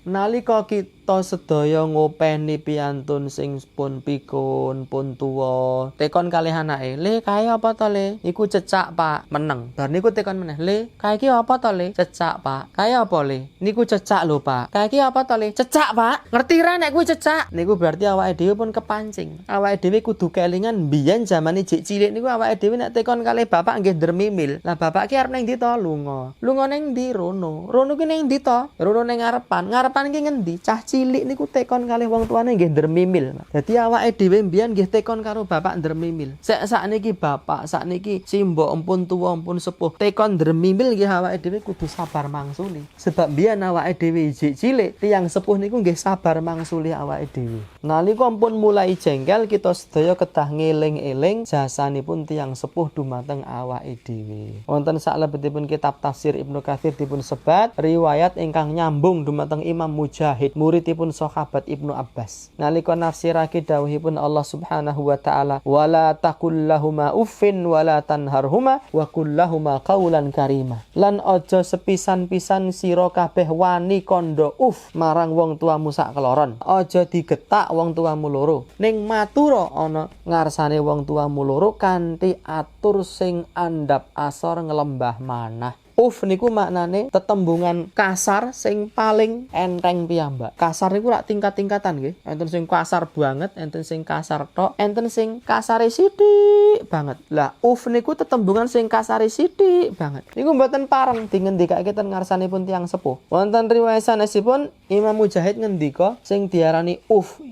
Nalika kita sedaya ngopeni piyantun sing pun pikun, pun tuwa, tekon kalih anake, "Le, kae apa to, Le?" Iku cecak, Pak. Meneng. Bar niku tekon meneh, "Le, kae iki apa to, Le?" Cecak, Pak. "Kae apa, Le?" "Niku cecak lho, Pak." "Kae iki apa to, Le?" "Cecak, Pak." "Ngerti ra nek kuwi cecak?" Niku berarti awake dhewe pun kepancing. Awake dhewe kudu kelingan biyen jamane jek cilik niku awake dhewe nek tekon kalih bapak nggih dermimil. Lah bapak ki arep ning ndi to? Lunga. Lunga ning ndi? Rono. Rono ki ning ndi to? Rono ning ngarepan. Ngarepan ki ngendi? Cah cilik niku tekon kalih wong tuane nggih dermimil. Dadi awake dhewe mbiyen nggih tekon karo bapak dermimil. Sakniki bapak, sakniki simbok empun tuwa empun sepuh. Tekon dermimil nggih awake dhewe kudu sabar mangsuli. Sebab mbiyen awake dhewe jek cilik, tiyang sepuh niku nggih sabar mangsuli awake dhewe. Nalika pun mulai jengkel kita sedaya kedah ngeling-eling jasanipun tiyang sepuh dumateng awake dhewe. Wonten salebetipun kitab tafsir Ibnu Katsir dipun sebat riwayat ingkang nyambung dumateng Imam Mujahid muridipun sahabat Ibnu Abbas. Nalika nafsirake dawuhipun Allah Subhanahu wa taala, "Wala taqul lahuma uffin wala tanharhuma wa qul lahuma qaulan karima." Lan aja sepisan-pisan sira kabeh wani kandha marang wong tuamu sak keloron. Aja digetak wong tuamu loro. Ning matura ana ngarsane wong tuamu loro kanthi atur sing andhap asor nglembah manah. Niku maknane tetembungan kasar sing paling enteng piyambak. Kasar niku rak tingkat-tingkatan nggih. Enten sing kasar banget, enten sing kasar tok, enten sing kasare sithik banget. Lah niku tetembungan sing kasare sithik banget. Niku mboten pareng dingendikake ten ngarsanipun tiyang sepuh. Wonten riwayat sanesipun Imam Mujahid ngendika sing diarani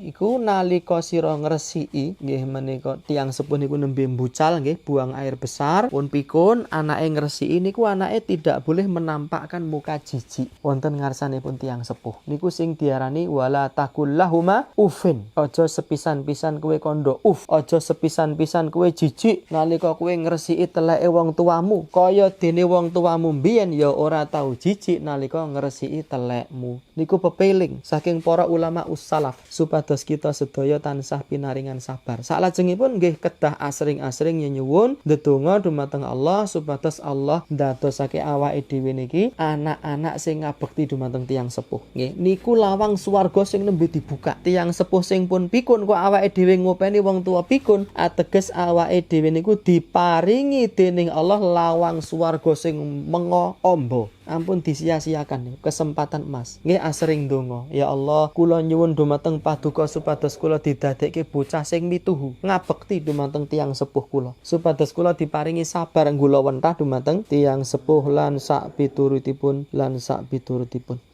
iku nalika sira ngresiki nggih menika tiyang sepuh niku nembe mbucal nggih, buang air besar, pun pikun, anake ngresiki niku anake tidak boleh menampakkan muka jijik wonten ngarsanipun tiyang sepuh. Niku sing diarani wala taqul lahuma uffin. Aja sepisan-pisan kowe kandha aja sepisan-pisan kowe jijik nalika kowe ngresiki teleke wong tuamu. Kaya dene wong tuamu mbiyen ya ora tau jijik nalika ngresiki telekmu. Niku pepeling saking para ulama ussalaf supados kita sedaya tansah pinaringan sabar. Salajengipun nggih kedah asring-asring nyuwun ndedonga dumateng Allah supados Allah ndadosake awake dhewe niki anak-anak sing ngabekti dumateng tiyang sepuh. Nggih, niku lawang swarga sing nembe dibuka. Tiyang sepuh sing pun pikun kok awake dhewe ngopeni wong tua pikun, ateges awake dhewe niku diparingi dening Allah lawang swarga sing menga amba. Ampun disia-siakan kesempatan emas. Nggih asring donga, ya Allah, kula nyuwun dumateng paduka supados kula didadekke bocah sing mituhu, ngabekti dumateng tiyang sepuh kula. Supados kula diparingi sabar nggula wentah dumateng tiyang sepuh lan sak piturutipun.